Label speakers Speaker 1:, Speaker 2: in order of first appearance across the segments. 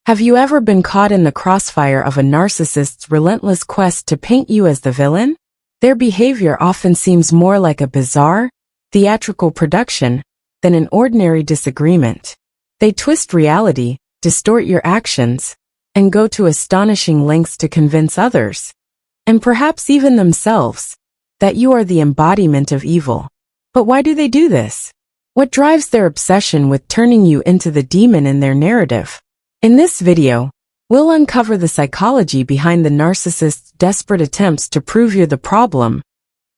Speaker 1: Have you ever been caught in the crossfire of a narcissist's relentless quest to paint you as the villain? Their behavior often seems more like a bizarre, theatrical production than an ordinary disagreement. They twist reality, distort your actions, and go to astonishing lengths to convince others, and perhaps even themselves, that you are the embodiment of evil. But why do they do this? What drives their obsession with turning you into the demon in their narrative? In this video, we'll uncover the psychology behind the narcissist's desperate attempts to prove you're the problem,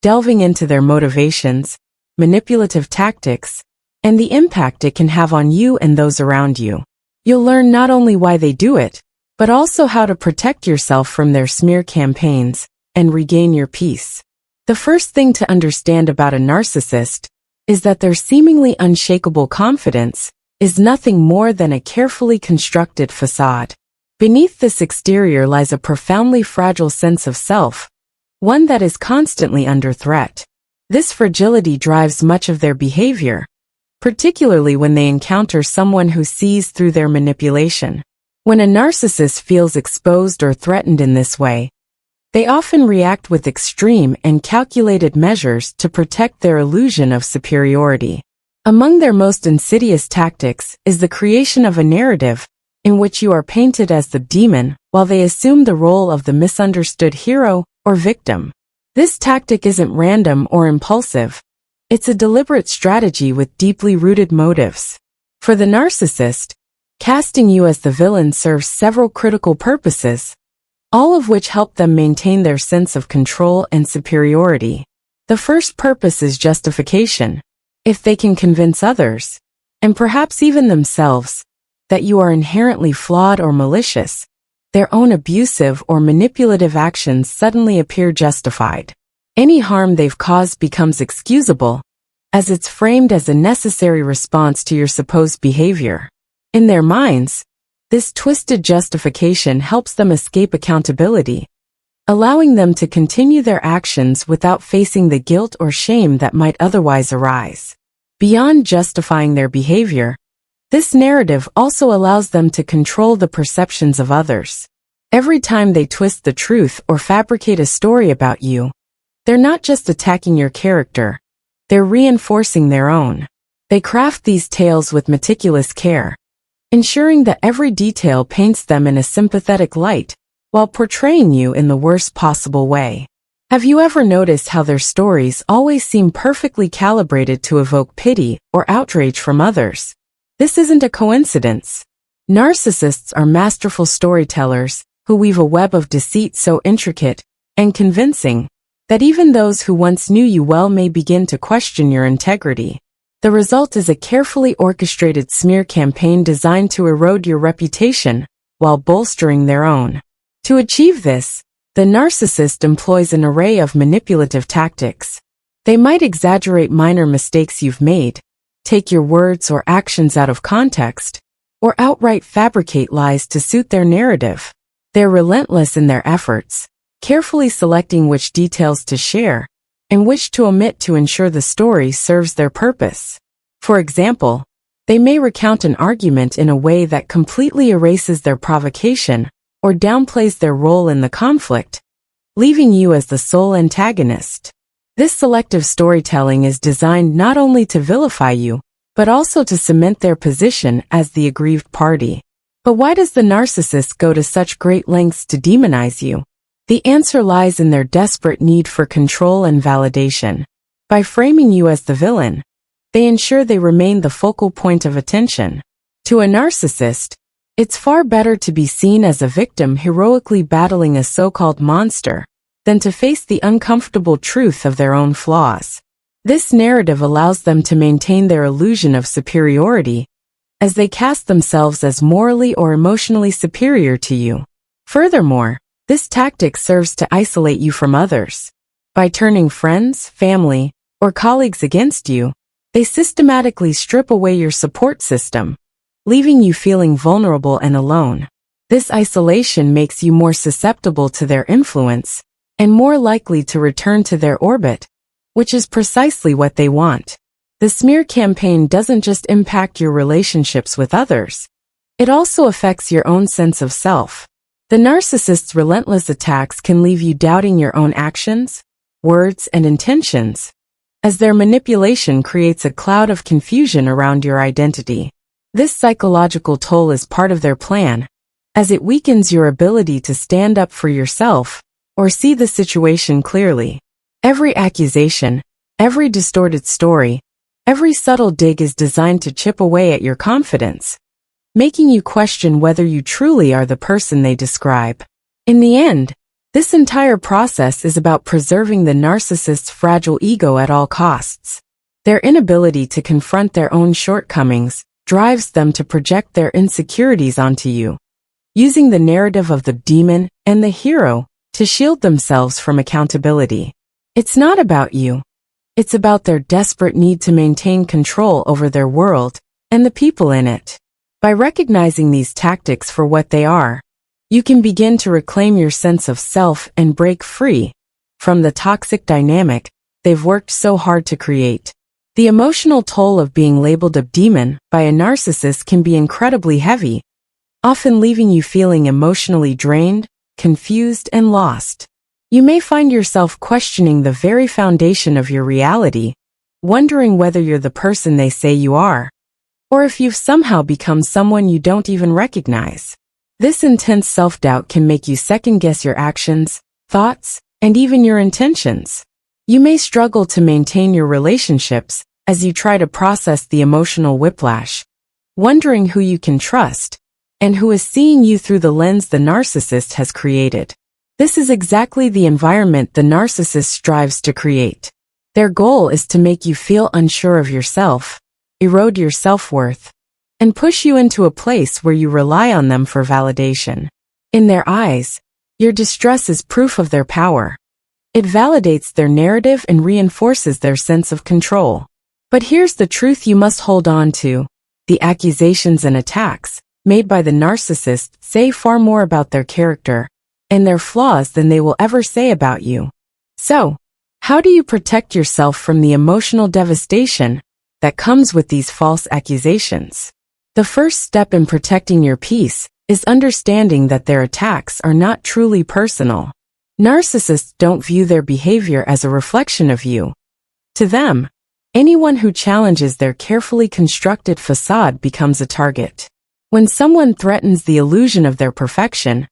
Speaker 1: delving into their motivations, manipulative tactics, and the impact it can have on you and those around you. You'll learn not only why they do it, but also how to protect yourself from their smear campaigns and regain your peace. The first thing to understand about a narcissist is that their seemingly unshakable confidence is nothing more than a carefully constructed facade. Beneath this exterior lies a profoundly fragile sense of self, one that is constantly under threat. This fragility drives much of their behavior, particularly when they encounter someone who sees through their manipulation. When a narcissist feels exposed or threatened in this way, they often react with extreme and calculated measures to protect their illusion of superiority. Among their most insidious tactics is the creation of a narrative in which you are painted as the demon while they assume the role of the misunderstood hero or victim. This tactic isn't random or impulsive. It's a deliberate strategy with deeply rooted motives. For the narcissist, casting you as the villain serves several critical purposes, all of which help them maintain their sense of control and superiority. The first purpose is justification. If they can convince others, and perhaps even themselves, that you are inherently flawed or malicious, their own abusive or manipulative actions suddenly appear justified. Any harm they've caused becomes excusable, as it's framed as a necessary response to your supposed behavior. In their minds, this twisted justification helps them escape accountability, allowing them to continue their actions without facing the guilt or shame that might otherwise arise. Beyond justifying their behavior, this narrative also allows them to control the perceptions of others. Every time they twist the truth or fabricate a story about you, they're not just attacking your character, they're reinforcing their own. They craft these tales with meticulous care, ensuring that every detail paints them in a sympathetic light, while portraying you in the worst possible way. Have you ever noticed how their stories always seem perfectly calibrated to evoke pity or outrage from others? This isn't a coincidence. Narcissists are masterful storytellers who weave a web of deceit so intricate and convincing that even those who once knew you well may begin to question your integrity. The result is a carefully orchestrated smear campaign designed to erode your reputation while bolstering their own. To achieve this, the narcissist employs an array of manipulative tactics. They might exaggerate minor mistakes you've made, take your words or actions out of context, or outright fabricate lies to suit their narrative. They're relentless in their efforts, carefully selecting which details to share and which to omit to ensure the story serves their purpose. For example, they may recount an argument in a way that completely erases their provocation or downplays their role in the conflict, leaving you as the sole antagonist. This selective storytelling is designed not only to vilify you, but also to cement their position as the aggrieved party. But why does the narcissist go to such great lengths to demonize you? The answer lies in their desperate need for control and validation. By framing you as the villain, they ensure they remain the focal point of attention. To a narcissist, it's far better to be seen as a victim heroically battling a so-called monster than to face the uncomfortable truth of their own flaws. This narrative allows them to maintain their illusion of superiority as they cast themselves as morally or emotionally superior to you. Furthermore, this tactic serves to isolate you from others. By turning friends, family, or colleagues against you, they systematically strip away your support system, leaving you feeling vulnerable and alone. This isolation makes you more susceptible to their influence and more likely to return to their orbit, which is precisely what they want. The smear campaign doesn't just impact your relationships with others. It also affects your own sense of self. The narcissist's relentless attacks can leave you doubting your own actions, words, and intentions, as their manipulation creates a cloud of confusion around your identity. This psychological toll is part of their plan, as it weakens your ability to stand up for yourself or see the situation clearly. Every accusation, every distorted story, every subtle dig is designed to chip away at your confidence, making you question whether you truly are the person they describe. In the end, this entire process is about preserving the narcissist's fragile ego at all costs. Their inability to confront their own shortcomings drives them to project their insecurities onto you, using the narrative of the demon and the hero to shield themselves from accountability. It's not about you. It's about their desperate need to maintain control over their world and the people in it. By recognizing these tactics for what they are, you can begin to reclaim your sense of self and break free from the toxic dynamic they've worked so hard to create. The emotional toll of being labeled a demon by a narcissist can be incredibly heavy, often leaving you feeling emotionally drained, confused, and lost. You may find yourself questioning the very foundation of your reality, wondering whether you're the person they say you are, or if you've somehow become someone you don't even recognize. This intense self-doubt can make you second-guess your actions, thoughts, and even your intentions. You may struggle to maintain your relationships as you try to process the emotional whiplash, wondering who you can trust and who is seeing you through the lens the narcissist has created. This is exactly the environment the narcissist strives to create. Their goal is to make you feel unsure of yourself, erode your self-worth, and push you into a place where you rely on them for validation. In their eyes, your distress is proof of their power. It validates their narrative and reinforces their sense of control. But here's the truth you must hold on to. The accusations and attacks made by the narcissist say far more about their character and their flaws than they will ever say about you. So, how do you protect yourself from the emotional devastation that comes with these false accusations? The first step in protecting your peace is understanding that their attacks are not truly personal. Narcissists don't view their behavior as a reflection of you. To them, anyone who challenges their carefully constructed facade becomes a target. When someone threatens the illusion of their perfection,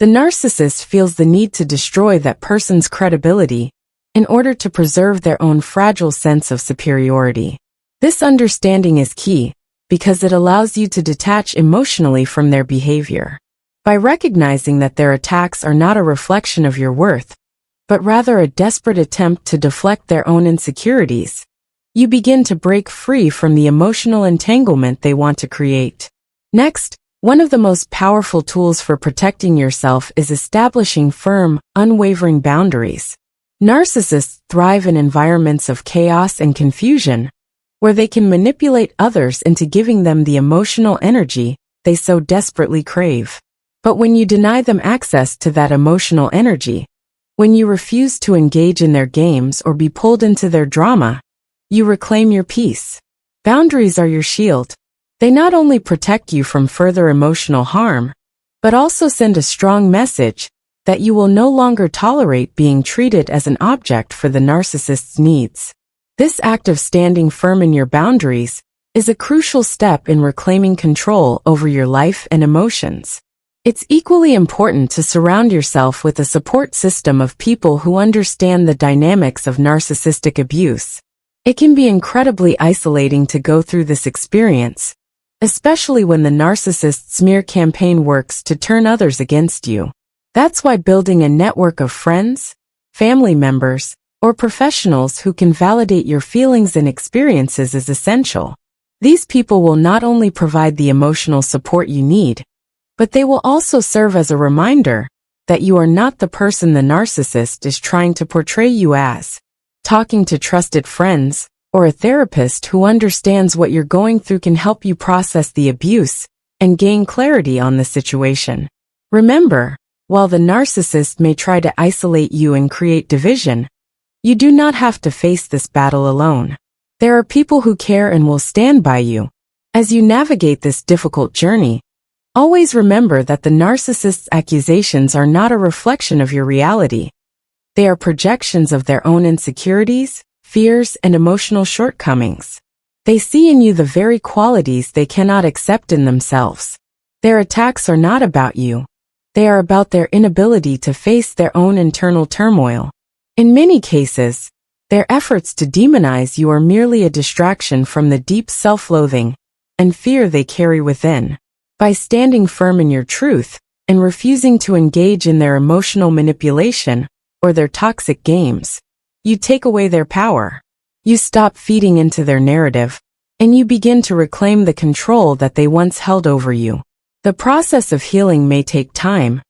Speaker 1: the narcissist feels the need to destroy that person's credibility in order to preserve their own fragile sense of superiority. This understanding is key because it allows you to detach emotionally from their behavior. By recognizing that their attacks are not a reflection of your worth, but rather a desperate attempt to deflect their own insecurities, you begin to break free from the emotional entanglement they want to create. Next, one of the most powerful tools for protecting yourself is establishing firm, unwavering boundaries. Narcissists thrive in environments of chaos and confusion, where they can manipulate others into giving them the emotional energy they so desperately crave. But when you deny them access to that emotional energy, when you refuse to engage in their games or be pulled into their drama, you reclaim your peace. Boundaries are your shield. They not only protect you from further emotional harm, but also send a strong message that you will no longer tolerate being treated as an object for the narcissist's needs. This act of standing firm in your boundaries is a crucial step in reclaiming control over your life and emotions. It's equally important to surround yourself with a support system of people who understand the dynamics of narcissistic abuse. It can be incredibly isolating to go through this experience, especially when the narcissist's smear campaign works to turn others against you. That's why building a network of friends, family members, or professionals who can validate your feelings and experiences is essential. These people will not only provide the emotional support you need, but they will also serve as a reminder that you are not the person the narcissist is trying to portray you as. Talking to trusted friends, or a therapist who understands what you're going through can help you process the abuse and gain clarity on the situation. Remember, while the narcissist may try to isolate you and create division, you do not have to face this battle alone. There are people who care and will stand by you. As you navigate this difficult journey, Always remember that the narcissist's accusations are not a reflection of your reality. They are projections of their own insecurities, fears, and emotional shortcomings. They see in you the very qualities they cannot accept in themselves. Their attacks are not about you. They are about their inability to face their own internal turmoil. In many cases, their efforts to demonize you are merely a distraction from the deep self-loathing and fear they carry within. By standing firm in your truth and refusing to engage in their emotional manipulation or their toxic games, you take away their power. You stop feeding into their narrative, and you begin to reclaim the control that they once held over you. The process of healing may take time,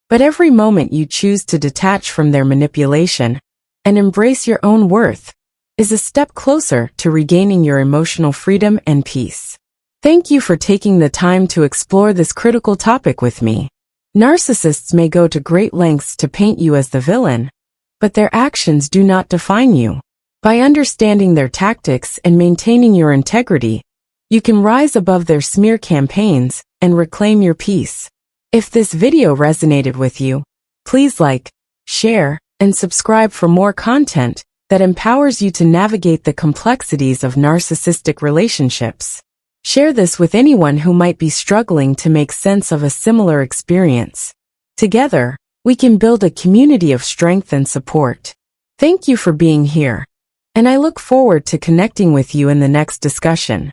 Speaker 1: but every moment you choose to detach from their manipulation and embrace your own worth is a step closer to regaining your emotional freedom and peace. Thank you for taking the time to explore this critical topic with me. Narcissists may go to great lengths to paint you as the villain, but their actions do not define you. By understanding their tactics and maintaining your integrity, you can rise above their smear campaigns and reclaim your peace. If this video resonated with you, please like, share, and subscribe for more content that empowers you to navigate the complexities of narcissistic relationships. Share this with anyone who might be struggling to make sense of a similar experience. Together, we can build a community of strength and support. Thank you for being here, and I look forward to connecting with you in the next discussion.